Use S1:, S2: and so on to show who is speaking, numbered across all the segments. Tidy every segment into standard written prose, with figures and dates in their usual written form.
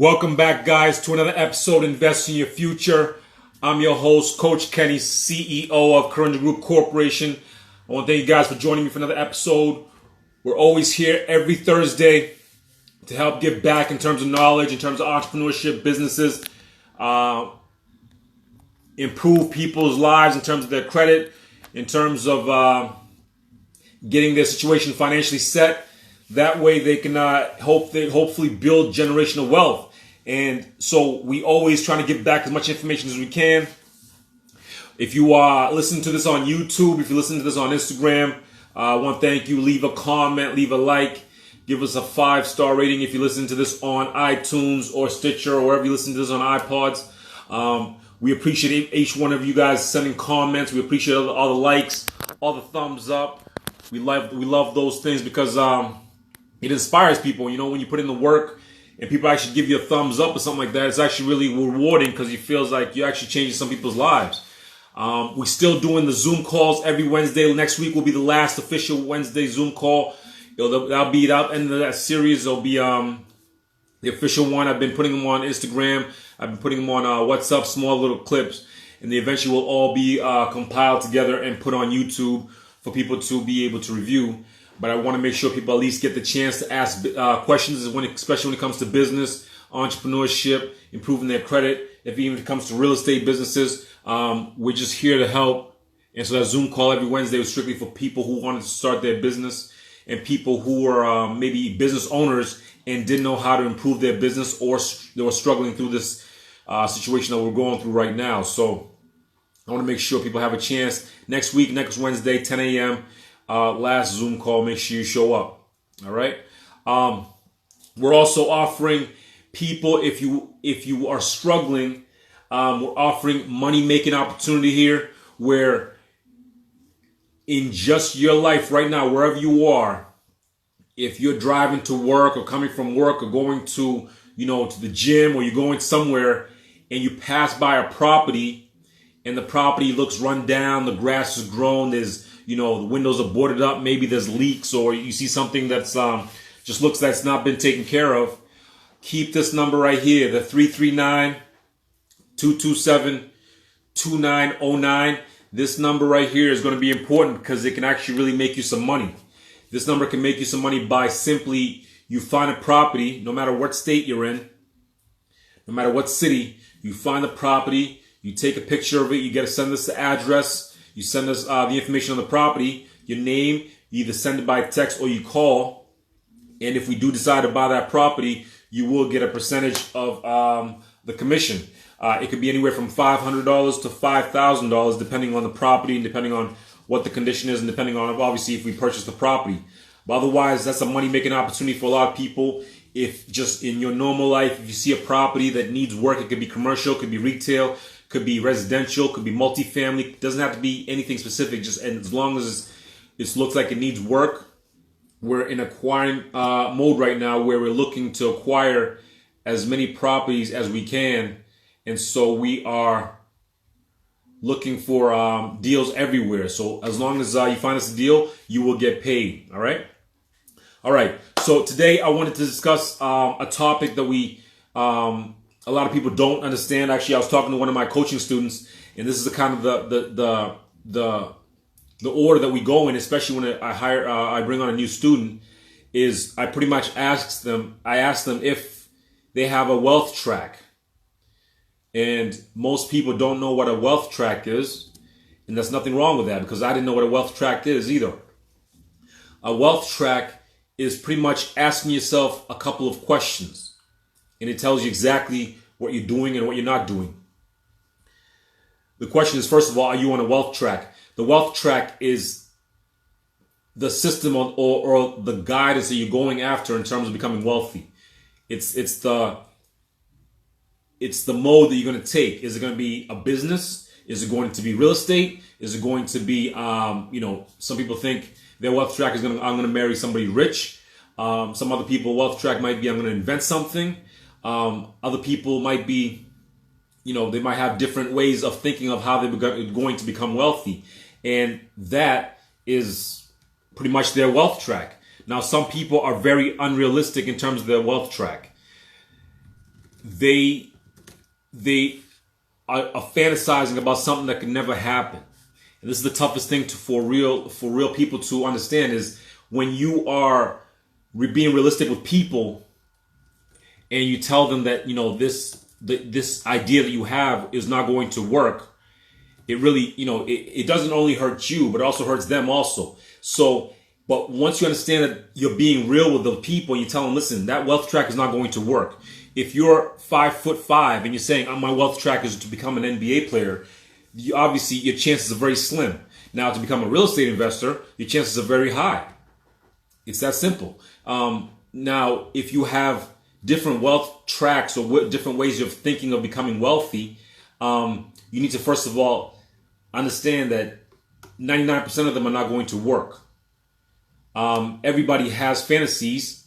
S1: Welcome back, guys, to another episode, Invest in Your Future. I'm your host, Coach Kenny, CEO of Current Group Corporation. I want to thank you guys for joining me for another episode. We're always here every Thursday to help give back in terms of knowledge, in terms of entrepreneurship, businesses, improve people's lives in terms of their credit, in terms of getting their situation financially set. That way they can hopefully build generational wealth. And so we always try to give back as much information as we can. If you are listening to this on YouTube, if you listen to this on Instagram, I want to thank you. Leave a comment, leave a like, give us a 5-star rating if you listen to this on iTunes or Stitcher or wherever you listen to this on iPods. We appreciate each one of you guys sending comments. We appreciate all the likes, all the thumbs up. We love those things because it inspires people. You know, when you put in the work and people actually give you a thumbs up or something like that, it's actually really rewarding because it feels like you're actually changing some people's lives. We're still doing the Zoom calls every Wednesday. Next week will be the last official Wednesday Zoom call. That'll be the end of that series. It'll be the official one. I've been putting them on Instagram. I've been putting them on WhatsApp, small little clips. And they eventually will all be compiled together and put on YouTube for people to be able to review. But I want to make sure people at least get the chance to ask questions, especially when it comes to business, entrepreneurship, improving their credit. If even it comes to real estate businesses, we're just here to help. And so that Zoom call every Wednesday was strictly for people who wanted to start their business and people who were maybe business owners and didn't know how to improve their business, or they were struggling through this situation that we're going through right now. So I want to make sure people have a chance. Next week, next Wednesday, 10 a.m., last Zoom call. Make sure you show up. All right. We're also offering people, if you are struggling, we're offering money making opportunity here, where in just your life right now, wherever you are, if you're driving to work or coming from work or going to the gym, or you're going somewhere and you pass by a property and the property looks run down, the grass is grown, there's the windows are boarded up, maybe there's leaks, or you see something that's just looks like it's not been taken care of, keep this number right here, the 339-227-2909. This number right here is going to be important because it can actually really make you some money. This number can make you some money by simply you find a property, no matter what state you're in, no matter what city, you find the property, you take a picture of it, you got to send us the address. You send us the information on the property, your name, you either send it by text or you call. And if we do decide to buy that property, you will get a percentage of the commission. It could be anywhere from $500 to $5,000, depending on the property and depending on what the condition is and depending on, obviously, if we purchase the property. But otherwise, that's a money-making opportunity for a lot of people. If just in your normal life, if you see a property that needs work, it could be commercial, it could be retail, could be residential, could be multifamily. It doesn't have to be anything specific. Just as long as it looks like it needs work. We're in acquiring mode right now, where we're looking to acquire as many properties as we can, and so we are looking for deals everywhere. So as long as you find us a deal, you will get paid. All right. All right. So today I wanted to discuss a topic that a lot of people don't understand. Actually, I was talking to one of my coaching students, and this is the kind of the order that we go in, especially when I bring on a new student, is I pretty much ask them if they have a wealth track. And most people don't know what a wealth track is, and there's nothing wrong with that, because I didn't know what a wealth track is either. A wealth track is pretty much asking yourself a couple of questions. And it tells you exactly what you're doing and what you're not doing. The question is, first of all, are you on a wealth track? The wealth track is the system or the guidance that you're going after in terms of becoming wealthy. It's the mode that you're going to take. Is it going to be a business? Is it going to be real estate? Is it going to be, some people think their wealth track is I'm going to marry somebody rich. Some other people, wealth track might be I'm going to invent something. Other people might be, they might have different ways of thinking of how they're going to become wealthy. And that is pretty much their wealth track. Now, some people are very unrealistic in terms of their wealth track. they are fantasizing about something that can never happen. And this is the toughest thing for real people to understand, is when you are being realistic with people and you tell them that, you know, this idea that you have is not going to work. It really, you know, it doesn't only hurt you, but it also hurts them also. So, but once you understand that you're being real with the people, you tell them, listen, that wealth track is not going to work. If you're 5'5" and you're saying, my wealth track is to become an NBA player, obviously your chances are very slim. Now, to become a real estate investor, your chances are very high. It's that simple. Now, if you have different wealth tracks or different ways of thinking of becoming wealthy, you need to first of all understand that 99% of them are not going to work. Everybody has fantasies,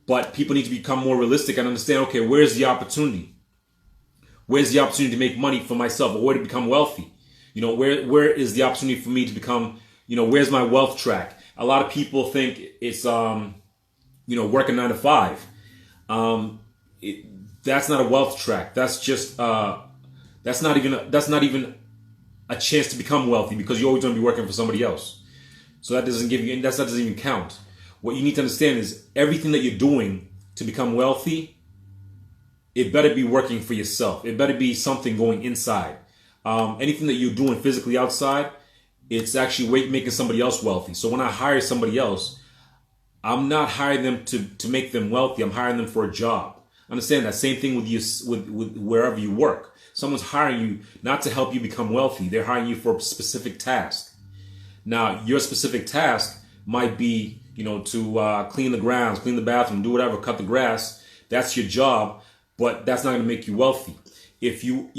S1: but people need to become more realistic and understand, okay, where's the opportunity? Where's the opportunity to make money for myself, or where to become wealthy? You know, where is the opportunity for me to become, you know, where's my wealth track? A lot of people think it's, you know, working 9 to 5. That's not a wealth track. That's just, that's not even a chance to become wealthy, because you're always going to be working for somebody else. So that doesn't even count. What you need to understand is everything that you're doing to become wealthy, it better be working for yourself. It better be something going inside. Anything that you're doing physically outside, it's actually making somebody else wealthy. So when I hire somebody else, I'm not hiring them to make them wealthy. I'm hiring them for a job. Understand that. Same thing with you, with wherever you work. Someone's hiring you not to help you become wealthy. They're hiring you for a specific task. Now, your specific task might be, you know, to clean the grounds, clean the bathroom, do whatever, cut the grass. That's your job, but that's not going to make you wealthy. If you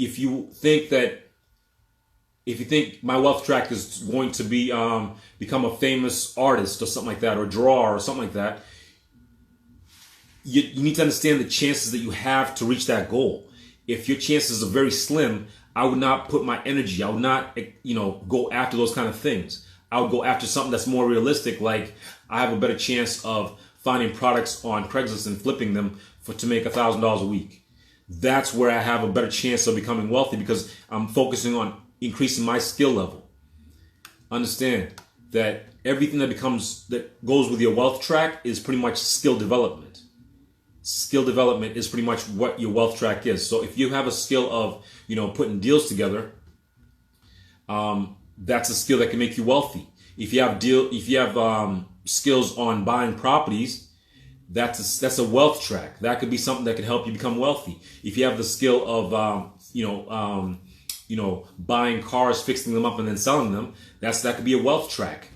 S1: think my wealth track is going to be become a famous artist or something like that, or drawer or something like that, you need to understand the chances that you have to reach that goal. If your chances are very slim, I would not put my energy. I would not, you know, go after those kind of things. I would go after something that's more realistic, like I have a better chance of finding products on Craigslist and flipping them to make $1,000 a week. That's where I have a better chance of becoming wealthy, because I'm focusing on increasing my skill level. Understand that everything that goes with your wealth track is pretty much skill development. Skill development is pretty much what your wealth track is. So if you have a skill of, you know, putting deals together, that's a skill that can make you wealthy. If you have skills on buying properties, that's a wealth track. That could be something that can help you become wealthy. If you have the skill of buying cars, fixing them up, and then selling them, that could be a wealth track.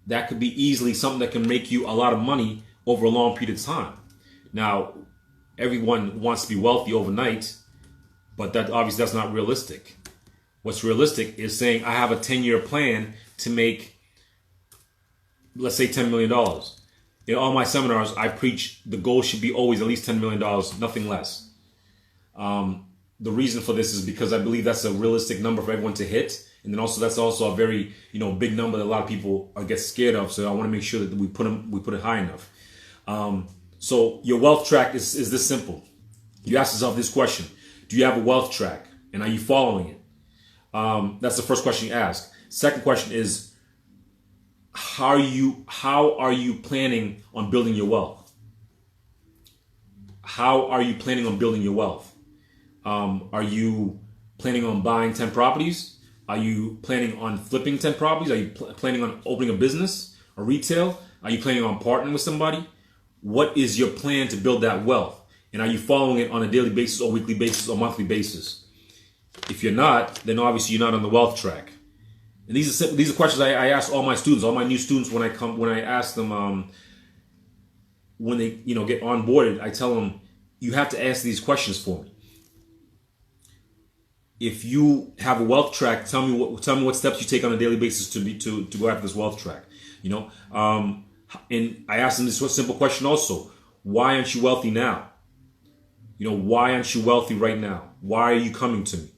S1: That could be easily something that can make you a lot of money over a long period of time. Now, everyone wants to be wealthy overnight, but that's not realistic. What's realistic is saying, I have a 10-year plan to make, let's say, $10 million. In all my seminars, I preach the goal should be always at least $10 million, nothing less. The reason for this is because I believe that's a realistic number for everyone to hit. And then also that's also a very, you know, big number that a lot of people get scared of. So I want to make sure that we put it high enough. So your wealth track is this simple. You ask yourself this question: do you have a wealth track, and are you following it? That's the first question you ask. Second question is, how are you planning on building your wealth? How are you planning on building your wealth? Are you planning on buying 10 properties? Are you planning on flipping 10 properties? Are you planning on opening a business, a retail? Are you planning on partnering with somebody? What is your plan to build that wealth? And are you following it on a daily basis or weekly basis or monthly basis? If you're not, then obviously you're not on the wealth track. And these are questions I ask all my students, all my new students when I ask them when they get onboarded. I tell them, you have to ask these questions for me. If you have a wealth track, tell me what steps you take on a daily basis to go after this wealth track. And I ask them this simple question also: why aren't you wealthy now? Why aren't you wealthy right now? Why are you coming to me?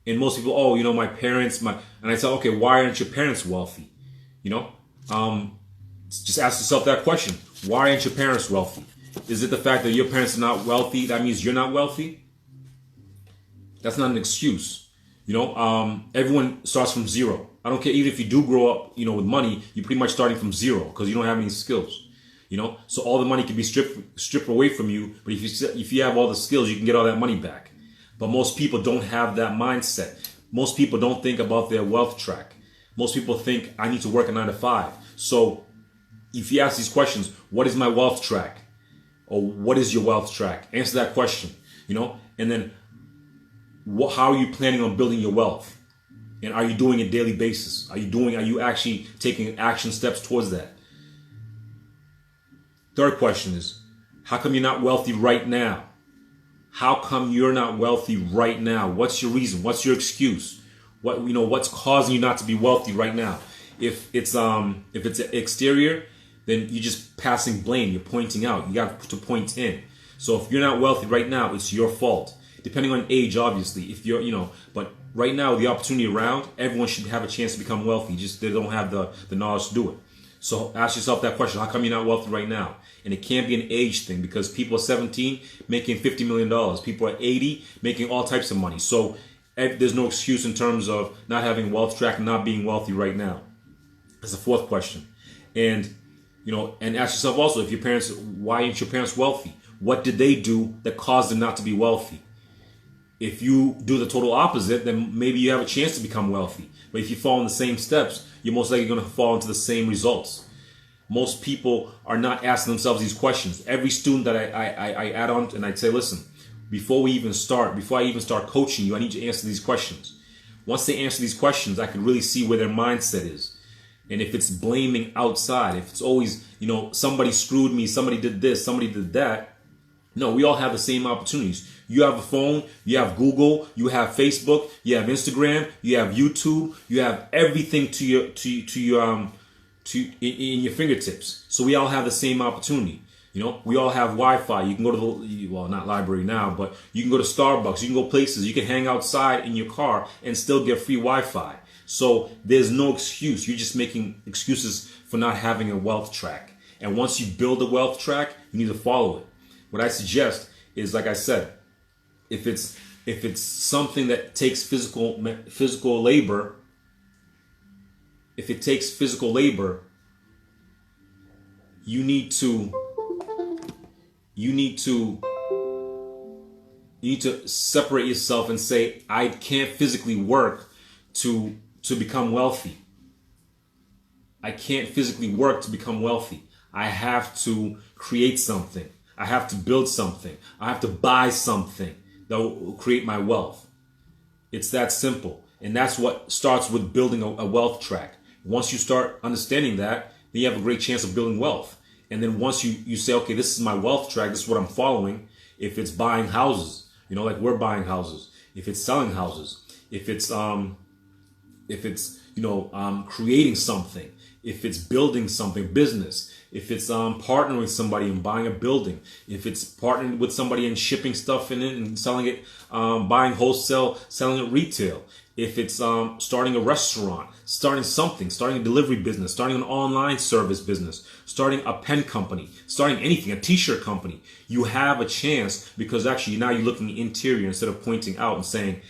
S1: And most people, my parents, and I say, okay, why aren't your parents wealthy? Just ask yourself that question: why aren't your parents wealthy? Is it the fact that your parents are not wealthy? That means you're not wealthy? That's not an excuse. Everyone starts from zero. I don't care, even if you do grow up, with money, you're pretty much starting from zero because you don't have any skills. So all the money can be stripped away from you. But if you have all the skills, you can get all that money back. But most people don't have that mindset. Most people don't think about their wealth track. Most people think, I need to work a 9 to 5. So if you ask these questions, what is my wealth track? Or what is your wealth track? Answer that question, and then how are you planning on building your wealth? And are you doing it daily basis? Are you actually taking action steps towards that? Third question is, how come you're not wealthy right now? How come you're not wealthy right now? What's your reason? What's your excuse? What's causing you not to be wealthy right now? If it's exterior, then you're just passing blame. You're pointing out. You got to point in. So if you're not wealthy right now, it's your fault. Depending on age, obviously. If you're, but right now, the opportunity around, everyone should have a chance to become wealthy. Just they don't have the knowledge to do it. So ask yourself that question. How come you're not wealthy right now? And it can't be an age thing because people are 17 making $50 million. People are 80 making all types of money. So there's no excuse in terms of not having a wealth track and not being wealthy right now. That's the fourth question. And, and ask yourself also, why aren't your parents wealthy? What did they do that caused them not to be wealthy? If you do the total opposite, then maybe you have a chance to become wealthy. But if you fall in the same steps, you're most likely going to fall into the same results. Most people are not asking themselves these questions. Every student that I add on and I'd say, listen, before I even start coaching you, I need you to answer these questions. Once they answer these questions, I can really see where their mindset is. And if it's blaming outside, if it's always, somebody screwed me, somebody did this, somebody did that. No, we all have the same opportunities. You have a phone, you have Google, you have Facebook, you have Instagram, you have YouTube, you have everything in your fingertips. So we all have the same opportunity. We all have Wi-Fi. You can go to not library now, but you can go to Starbucks, you can go places, you can hang outside in your car and still get free Wi-Fi. So there's no excuse. You're just making excuses for not having a wealth track. And once you build a wealth track, you need to follow it. What I suggest is, like I said, if it's something that takes physical labor, if it takes physical labor, you need to separate yourself and say, I can't physically work to become wealthy. I can't physically work to become wealthy. I have to create something. I have to build something. I have to buy something that will create my wealth. It's that simple. And that's what starts with building a wealth track. Once you start understanding that, then you have a great chance of building wealth. And then once you say, okay, this is my wealth track, this is what I'm following. If it's buying houses, like we're buying houses. If it's selling houses. If it's creating something. If it's building something, business. If it's partnering with somebody and buying a building. If it's partnering with somebody and shipping stuff in it and selling it, buying wholesale, selling it retail. If it's starting a restaurant, starting something, starting a delivery business, starting an online service business, starting a pen company, starting anything, a t-shirt company, you have a chance because actually now you're looking interior instead of pointing out and saying,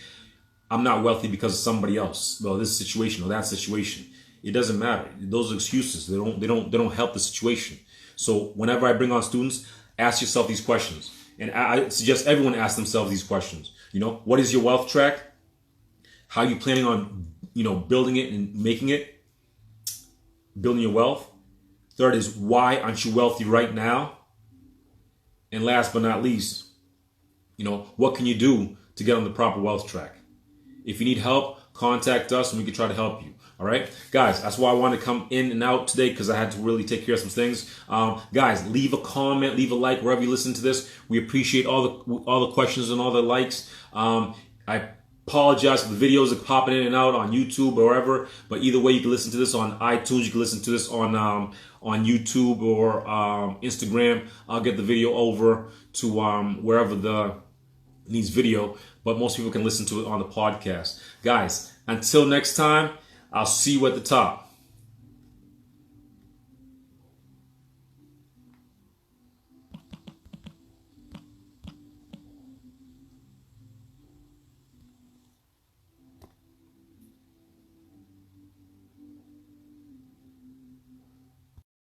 S1: I'm not wealthy because of somebody else. Well, this situation or that situation. It doesn't matter. Those are excuses. They don't help the situation. So whenever I bring on students, ask yourself these questions. And I suggest everyone ask themselves these questions. What is your wealth track? How are you planning on, building it and making it? Building your wealth. Third is, why aren't you wealthy right now? And last but not least, what can you do to get on the proper wealth track? If you need help, contact us and we can try to help you. All right, guys, that's why I wanted to come in and out today because I had to really take care of some things. Guys, leave a comment, leave a like wherever you listen to this. We appreciate all the questions and all the likes. I apologize for the videos that popping in and out on YouTube or wherever, but either way, you can listen to this on iTunes. You can listen to this on YouTube or Instagram. I'll get the video over to wherever needs video, but most people can listen to it on the podcast. Guys, until next time, I'll see you at the top.